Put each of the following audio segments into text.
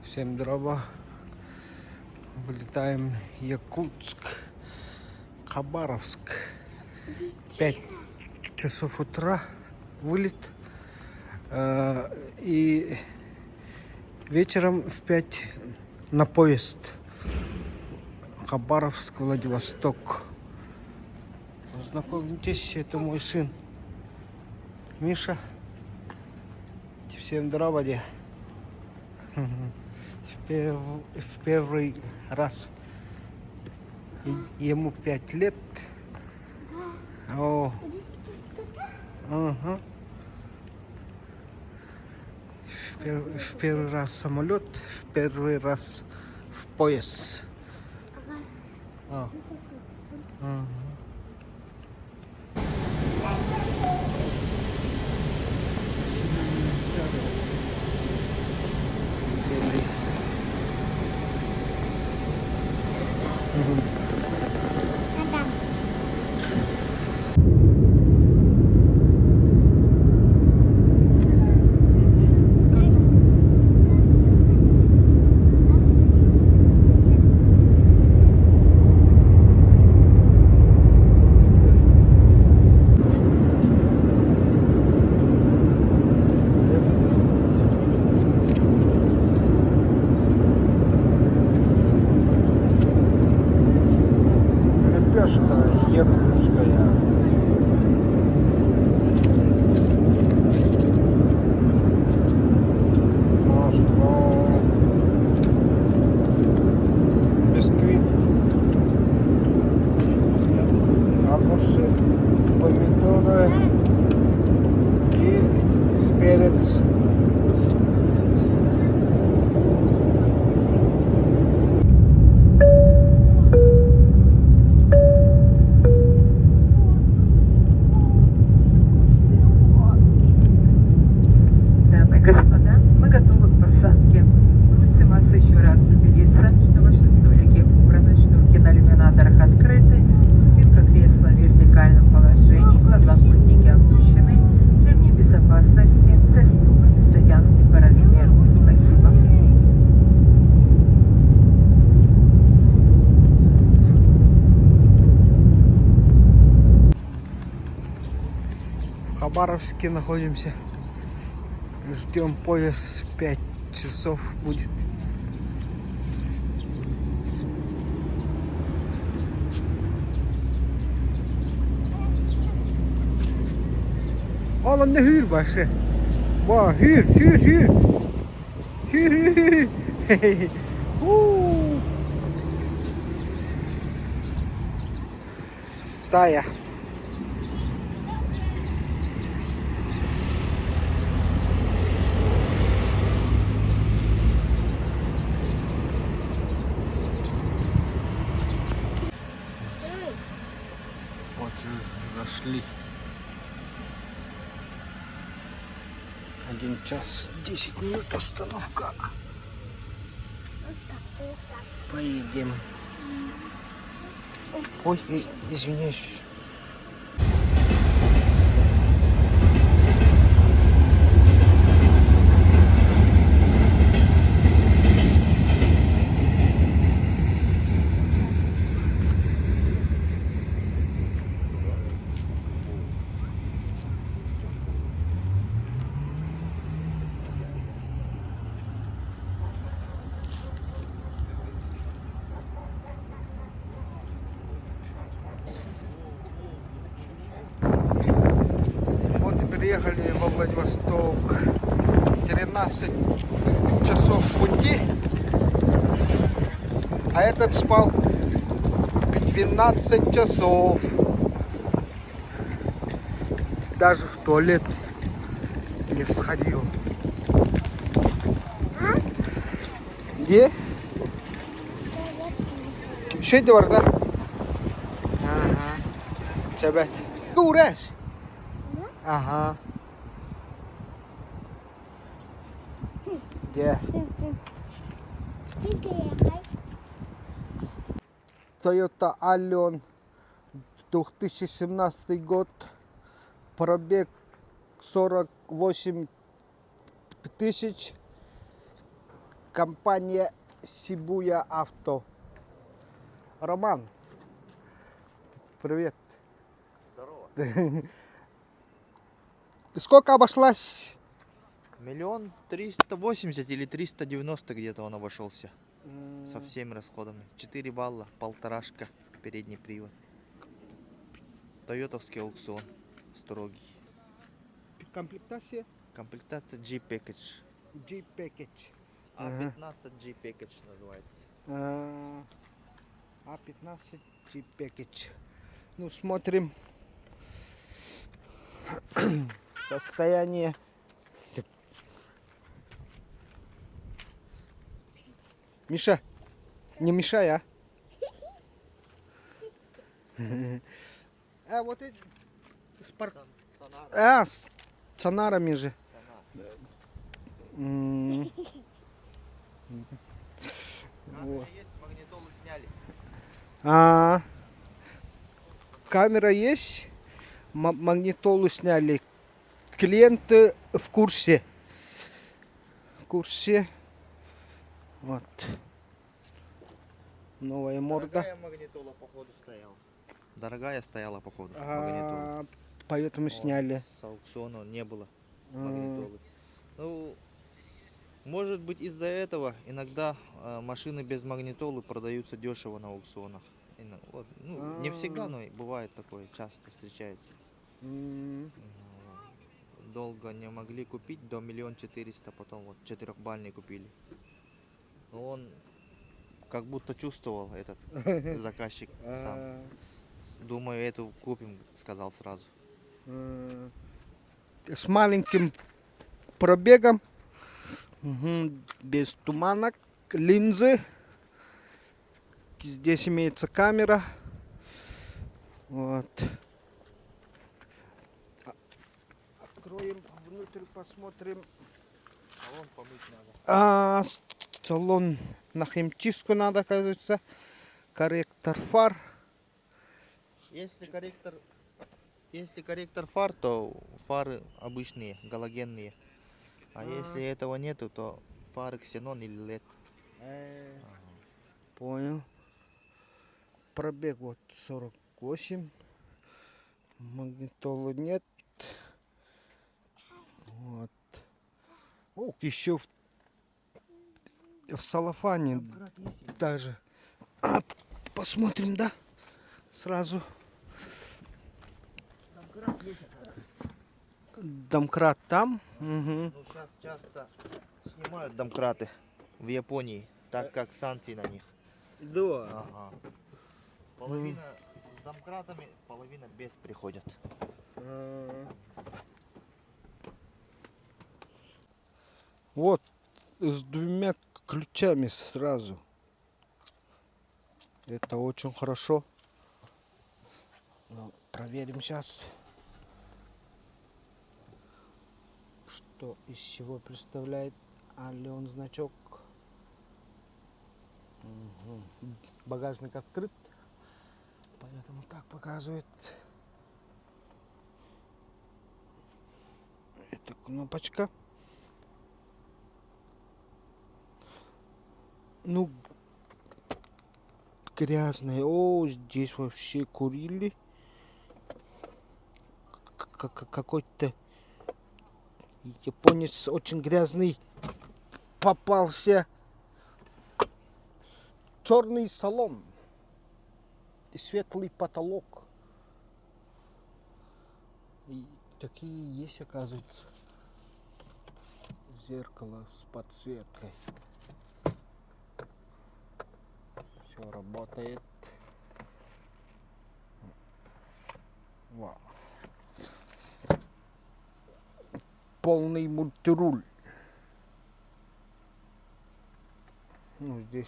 Всем здорово. Вылетаем в Якутск, Хабаровск. 5 часов утра вылет. И вечером в 5 на поезд. Хабаровск, Владивосток. Знакомьтесь, это мой сын Миша. Всем здорово, де. В первый раз. Ему 5 лет. О. Ага. В первый раз самолет, в первый раз в поезд. Ага. Рыбешка якутская. Масло. Бисквит. Огурцы, помидоры и перец. В Хабаровске находимся. Ждем поезд, 5 часов будет. Oğlum ne hür başı. Bak hür. Hür. Стая. Вот зашли. 1 час 10 минут остановка. Поедем. Ой, извиняюсь. Приехали во Владивосток. 13 часов пути. А этот спал 12 часов. Даже в туалет не сходил. Где? Şey de var da. Aha. Çabet. Uğraş. Ага. Где? Toyota Allion, 2017 год, пробег 48 тысяч, Компания Сибуя Авто. Роман, привет. Здорово. Сколько обошлась? 1 380 или 390 где-то он обошелся. Со всеми расходами. 4 балла, полторашка, передний привод. Тойотовский аукцион. Строгий. Комплектация Комплектация G-Package. G-Package. А15 G-Package называется. А15 G-Package. Ну, смотрим. Состояние. Миша, не мешай, а? А вот эти... Сонара. с сонарами же. М. Камера есть, магнитолу сняли. А, камера есть, магнитолу сняли. Клиент в курсе. В курсе. Вот. Новая морда. Дорогая магнитола походу стояла. Дорогая стояла походу магнитола. Поэтому сняли. С аукциона не было магнитолы. Ну, может быть из-за этого иногда машины без магнитолы продаются дешево на аукционах. Вот, ну, не всегда, но и бывает такое, часто встречается. Долго не могли купить, до 1 400 000, потом вот 4-бальный купили. Но он как будто чувствовал этот заказчик сам. Думаю, эту купим, сказал сразу. С маленьким пробегом. Без туманок. Линзы. Здесь имеется камера. Вот. Откроем внутрь, посмотрим. Салон помыть надо. Салон на химчистку надо, кажется. Корректор фар. Если корректор фар, то фары обычные, галогенные. А если этого нету, то фары ксенон или LED. Понял. Пробег вот 48. Магнитолы нет. Вот. О, еще в салофане даже. Посмотрим, да? Сразу. Домкрат есть, оказывается. Домкрат там. Ну, сейчас часто снимают домкраты в Японии, так как санкции на них. Да. Ага. Половина с домкратами, половина без приходят. Вот с двумя ключами сразу. Это очень хорошо. Ну, проверим сейчас, что из всего представляет Ален значок. Багажник открыт, поэтому так показывает. Это кнопочка. Ну, грязная. О, здесь вообще курили. Какой-то японец очень грязный попался. Черный салон и светлый потолок. И такие есть, оказывается. Зеркало с подсветкой. Все работает. Вау. Полный мультируль. Ну, здесь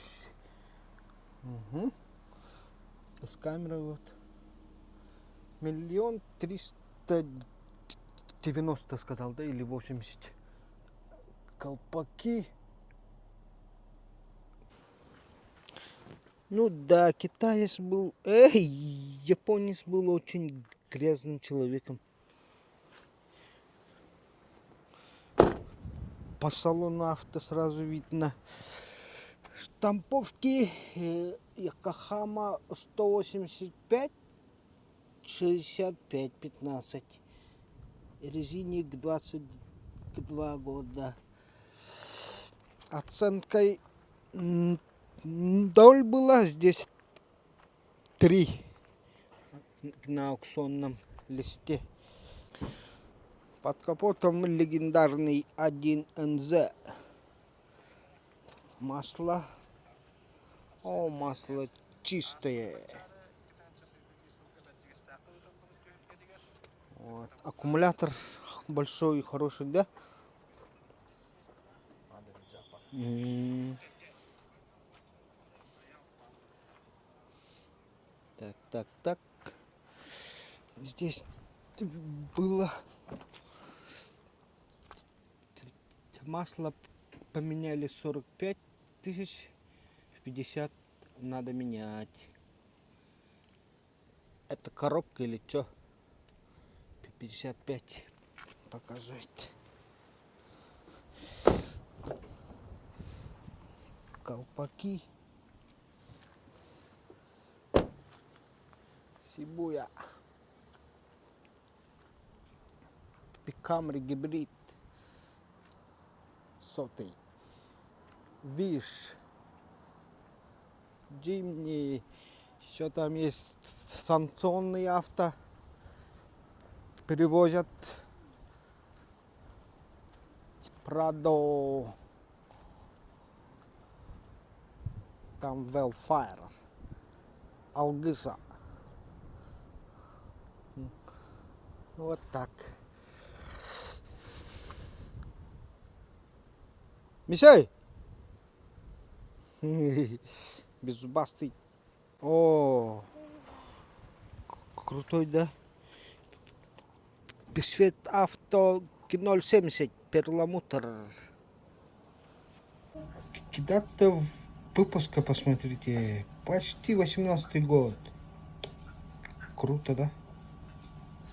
с камерой вот 1 390 000, сказал, да, или 80. Колпаки. Ну да, китаец был, японец был очень грязным человеком. по салону авто сразу видно. Штамповки Yokohama 185 65 15. Резиник 22 года. Оценкой 0 была, здесь 3 на аукционном листе. Под капотом легендарный 1NZ. Масло. О, масло чистое. Вот. Аккумулятор большой, хороший, да? Так. Здесь было масло поменяли 45 тысяч, 50 надо менять. Это коробка или что? 55 показывает. Колпаки. Сибуя. Камри гибрид. Сотый. Виш. Джимни. Еще там есть санкционные авто. Перевозят. Прадо. Там Велфайр. Алгыса. Вот так. Мишей! Беззубастый. О, крутой, да? Бесвет авто 070 перламутр. Дата выпуска, посмотрите, почти 18-й год. Круто, да?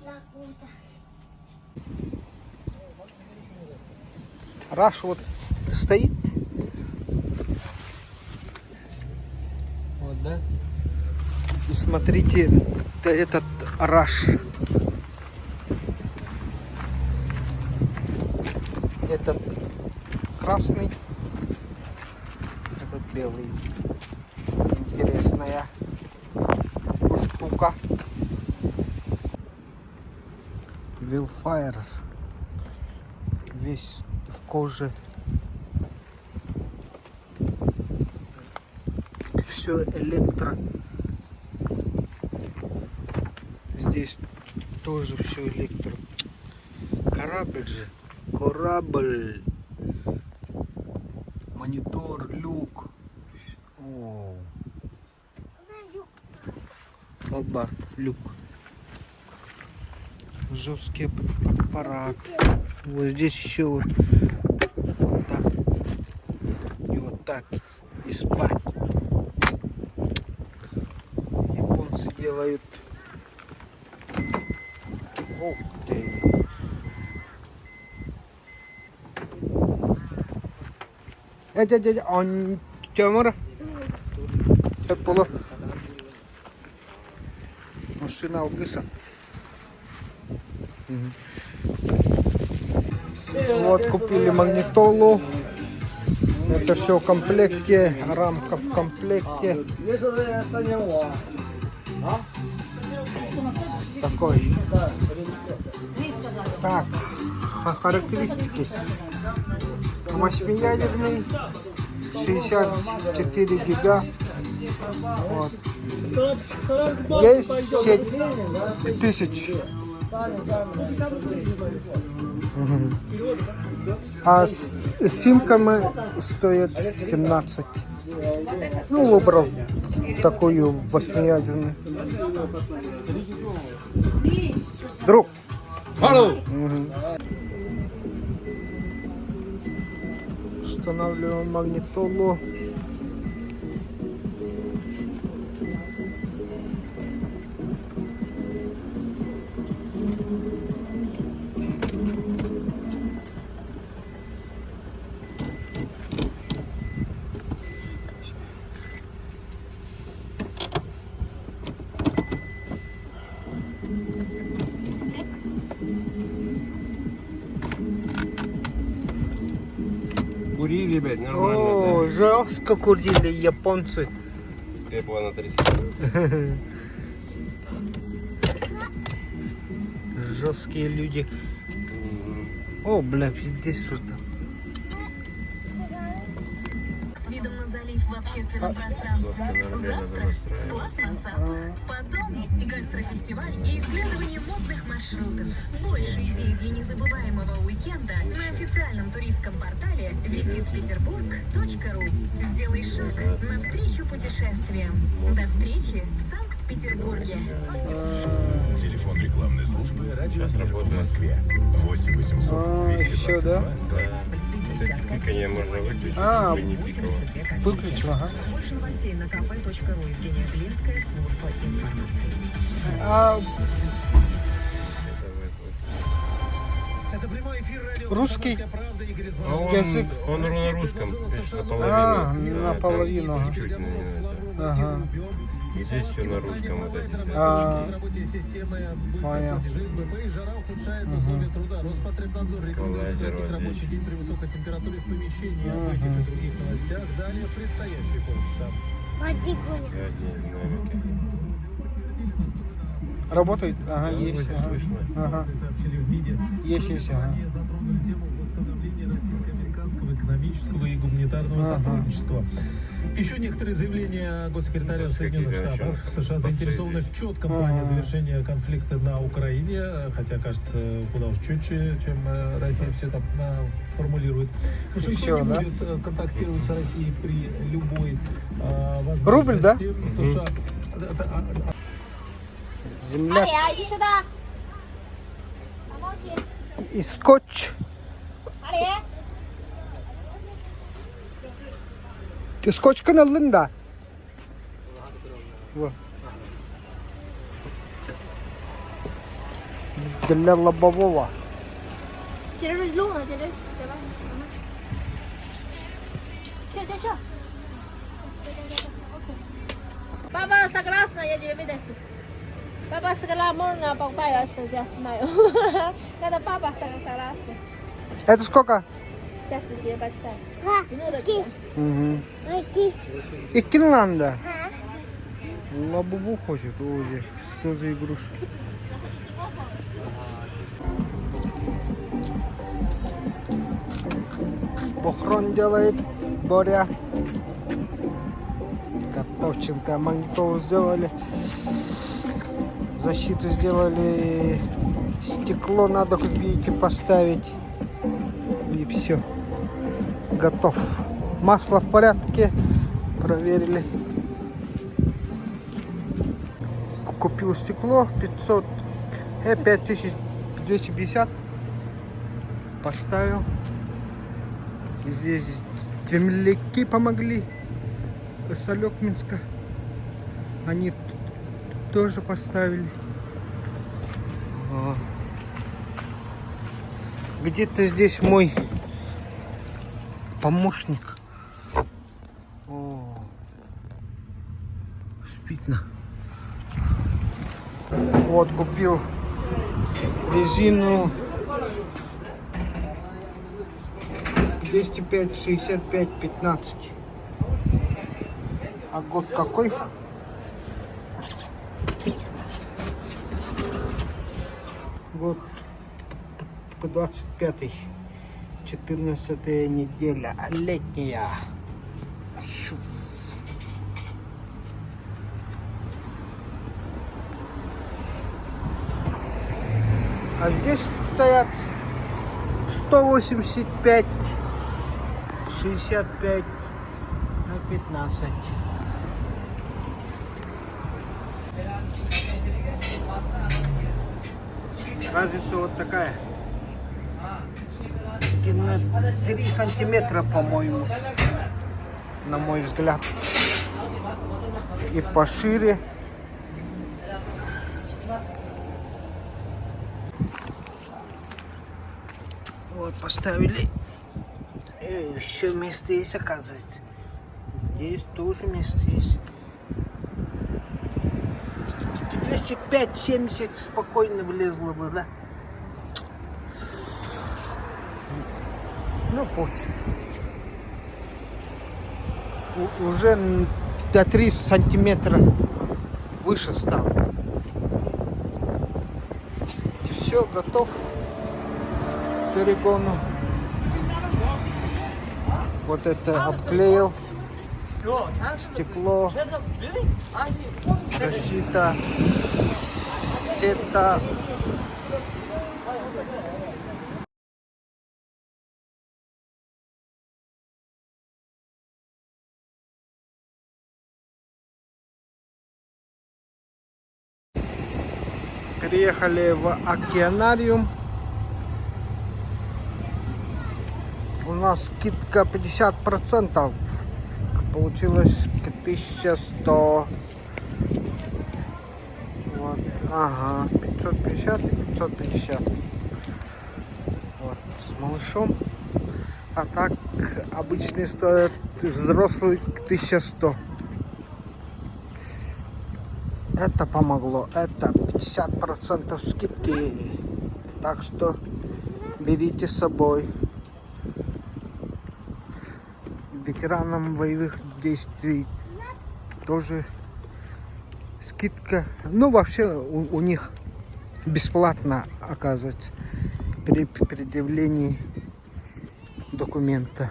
Да, круто. Раш вот стоит. Вот, да? И смотрите, этот Раш. Этот красный, этот белый. Интересная штука. Вилфайр. Весь в коже. Все электро. Здесь тоже все электро. Корабль же. Корабль. Монитор, люк. О. Вот бар, люк. Жесткий аппарат. Вот здесь еще вот так. И вот так. И спать. Японцы делают. Ух ты. Дядя, он тёмора. Поло. Машина Алгыса. Вот купили магнитолу. Это все в комплекте, рамка в комплекте. Такой. Так, характеристики. 8-ядерный, 64 гига. Вот. Есть сеть 1000. А с симками стоит 17. Ну, выбрал такую 8-ядерную. Друг. Устанавливаем магнитолу. блядь, нормально, О, жестко курили японцы. да. Пепла на 3 секунды. Жесткие люди. О, бля, здесь что-то. С видом на залив в общественном пространстве. Завтра сплав на САП. Потом гастрофестиваль и исследование модных маршрутов. Больше идей для незабываемого уикенда на официальном туристском портале visitpeterburg.ru. Сделай шаг навстречу путешествиям. До встречи в Санкт-Петербурге. Телефон рекламной службы «Радио в Москве». 8 800 Еще, да? 222. Пикание можно выключить, А, чтобы не пикало. Выключим, ага. Больше новостей на kp.ru. Евгения Глинская, служба информации. А Это прямой эфир радио русский «Комсомольская правда», Игорь А он, язык. он на русском, видишь, наполовину. А, Да, наполовину, там ага. чуть-чуть, Ага. Здесь все на русском. Вот эти. А, В работе системы быстрых понял. платежей СБП и жара ухудшает условия труда. Роспотребнадзор рекомендует Лазер сократить вот рабочий здесь. день при высокой температуре в помещении. Об этих и других новостях далее в предстоящие полчаса. Потихоньку. Задние динамики. работает? Ага, Да, есть. вроде Ага. слышно. Ага. Сообщили в МИДе. Есть, ага. Ранее затронули тему восстановления российско-американского экономического и гуманитарного Ага. сотрудничества. Еще некоторые заявления госсекретаря Ну, Соединенных какие, Штатов. конечно, США заинтересованы в четком плане Ага. завершения конфликта на Украине, хотя кажется куда уж четче, чем Россия все это формулирует. Вашингтон всё, не да? будет контактировать с Россией при любой возможности. Рубль, да? США. Земля иди сюда. и скотч. Ты скотч kanalın da. Вот. Для лобового. Тебе разлуна, тебе. Все. Папа согласна, я тебе выдасу. Папа сказал, можно покупать, я знаю. Надо папа согласна. Это сколько? Сейчас я тебе почитаю. Минуточку. Угу. И Кинланда. Лобову хочет. Ой, что за игрушки? Похрон делает Боря. Котовченко магнитолу сделали. Защиту сделали. Стекло надо, как видите, поставить. И все. Готов. Масло в порядке. Проверили. Купил стекло 5250. Поставил. И здесь земляки помогли. Солек Минска. Они тоже поставили. Вот. Где-то здесь мой помощник. О, спит на. Вот купил резину 205, 65, 15. А год какой? Год по 25-й. 14 неделя. Летняя. А здесь стоят 185, 65 на 15. Разница вот такая. 3 сантиметра, по-моему, на мой взгляд. И пошире. Вот, поставили. И еще место есть, оказывается. Здесь тоже место есть. 205-70 спокойно влезло бы, да? Ну, пусть. уже до 3 сантиметра выше стал. Все, готов к перегону. Вот это обклеил. Стекло. Защита. Сетка. Приехали в океанариум. У нас скидка 50%. Получилось 1100. Вот, ага, 550 и 550. Вот, с малышом. А так обычные стоят взрослые 1100. Это помогло. Это 50% скидки. Так что берите с собой. Ветеранам боевых действий тоже скидка. Ну, вообще у них бесплатно, оказывается, при предъявлении документа.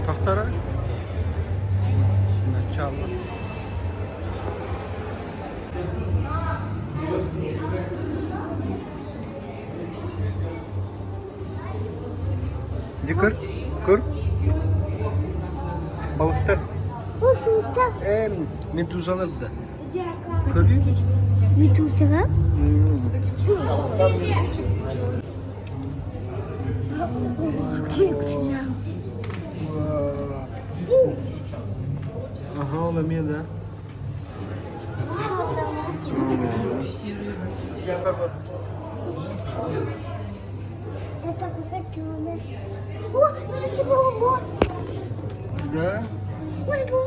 Повторяй. Начало. Дикар? Кыр? Balıklar. Meduzalar da. Görüyor musun? Meduzalar? Ага, olamıyor da. Это как темный. О, спасибо. Да? Ой, бо.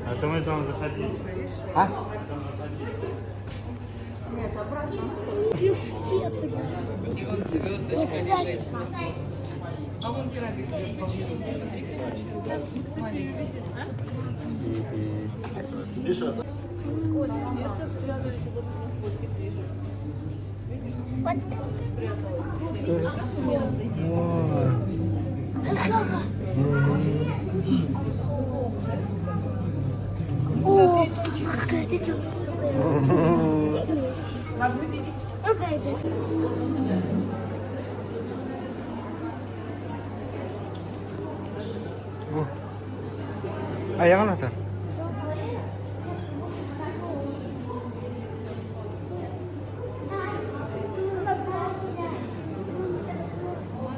Это мы там заходили. А? Пешки. О, какая-то темная. Какая-то. Ayağın atar.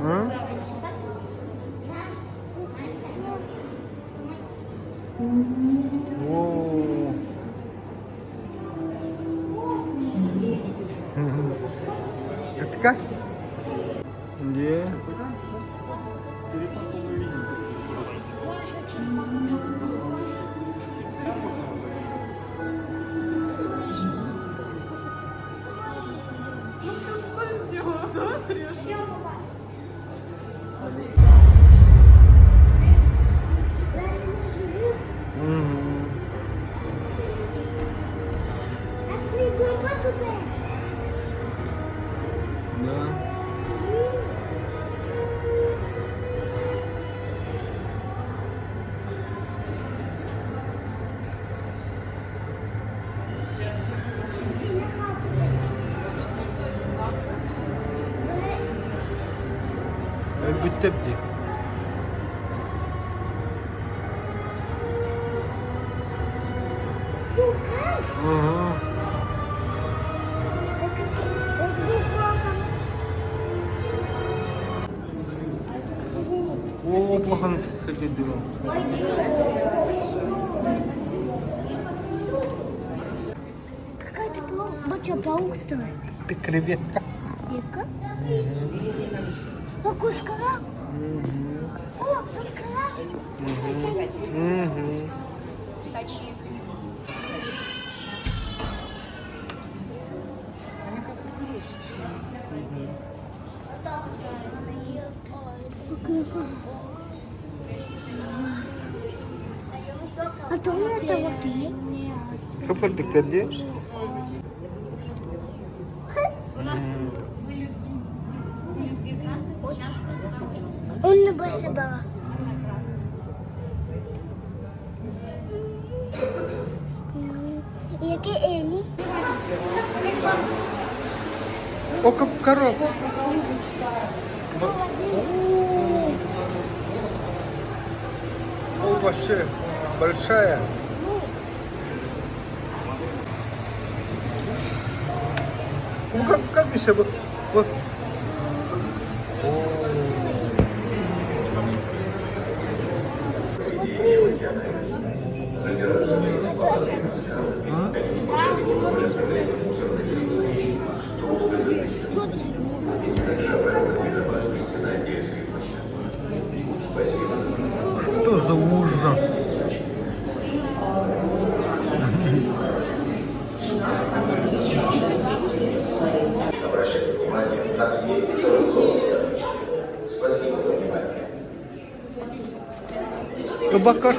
Hı? Oo. Ketika dia да. Bitirdi. Ага. О, плохо ходить дымом. Какая-то большой паук стоит. Ты креветка. Века. Лакушка. О, лакушка. А то у меня того ты. Какой ты кладешь? Он не больше была. Який Ені? О, как коробка. О, вообще большая. Ну, как бы себе... Вот. Что за ужас? Табакар.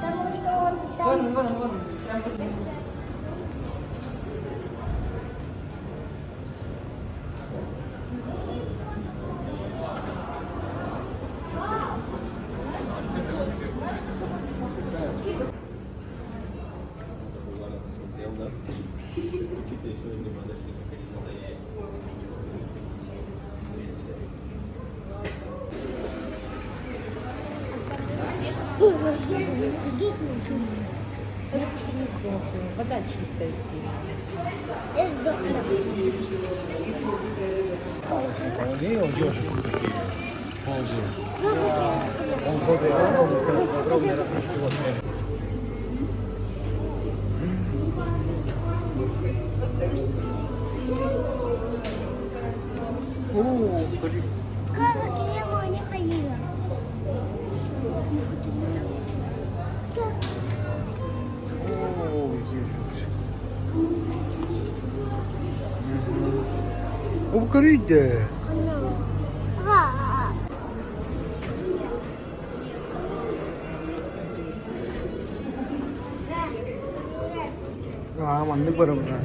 Потому что он там... Вода чистая сильно. Как я его не ходила. Укрытие. Манны барымна.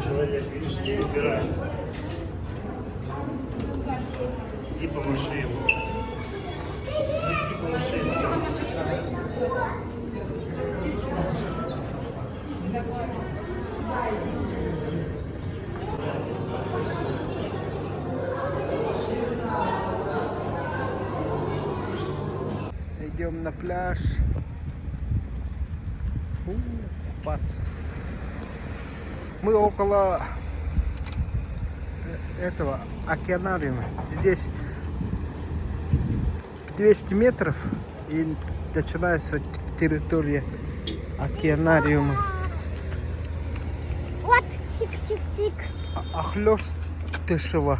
Человек, видишь, не убирается. Иди помаши ему. Иди помаши ему. Идем на пляж. Купаться. Мы около этого океанариума. Здесь 200 метров и начинается территория океанариума. Вот, чик-чик-чик. Ахлёстышева.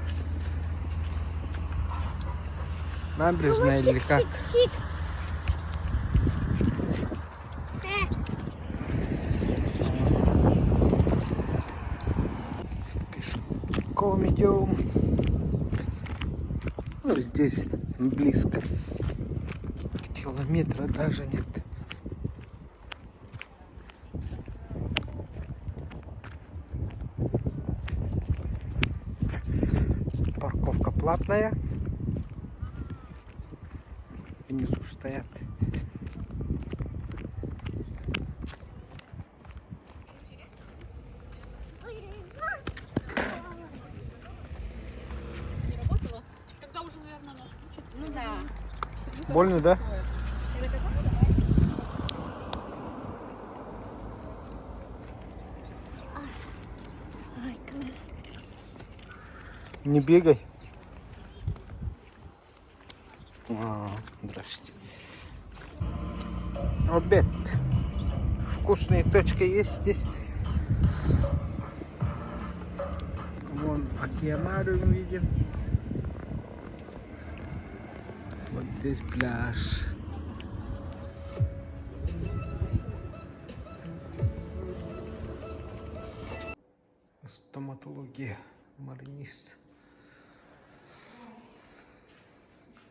Набережная или как? Чик-чик-чик. Пешком идем. Ну, здесь близко. Километра даже нет. Парковка платная. Внизу стоят Больно, да? Ой, класс. Не бегай. Здрасте. Обед. Вкусная точка есть здесь. Вон Акиямару видим. Вот здесь пляж. Стоматология. Маринист.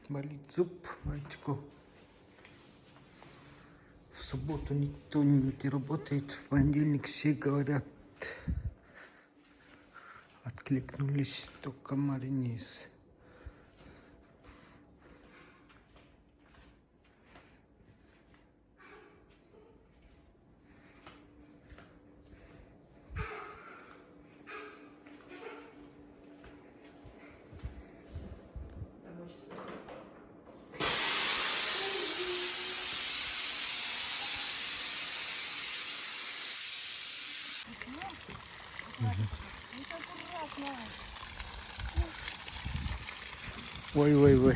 Болит зуб мальчику. В субботу никто не работает, в понедельник все говорят. Откликнулись только Маринис. Ой.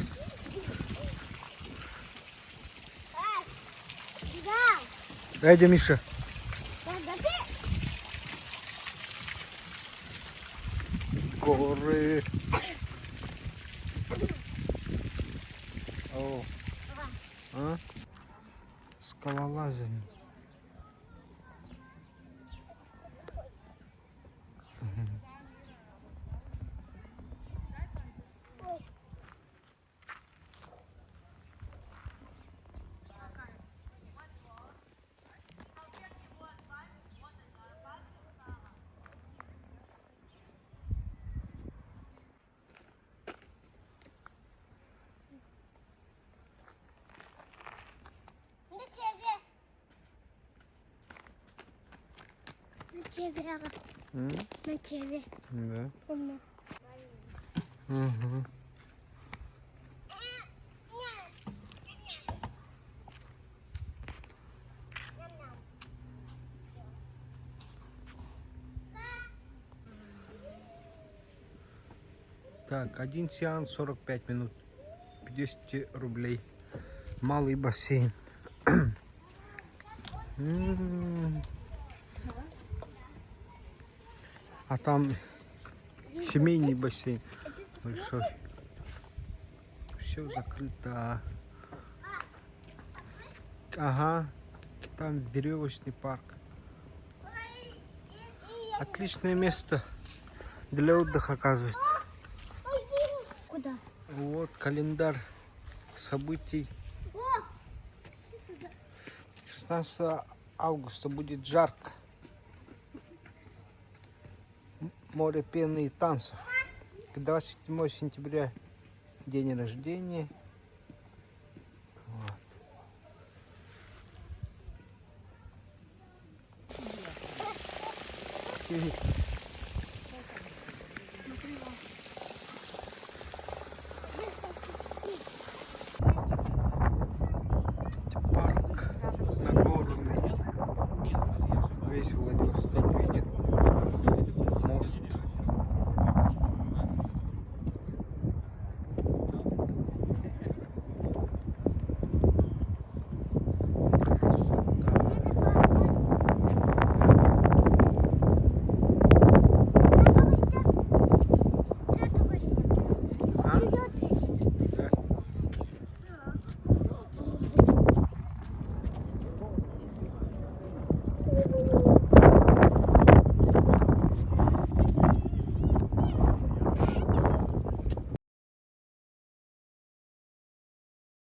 Да, Дядя Миша. да, ты. Горы. О. А? Скалолазание. На тебе. Да. Мама. Угу. Так, один сеанс 45 минут. 50 рублей. Малый бассейн. А там семейный бассейн большой. Все закрыто. Ага, там веревочный парк. Отличное место для отдыха, оказывается. Куда? Вот календарь событий. 16 августа будет жарко. Море пены и танцев. 27 сентября день рождения. Вот.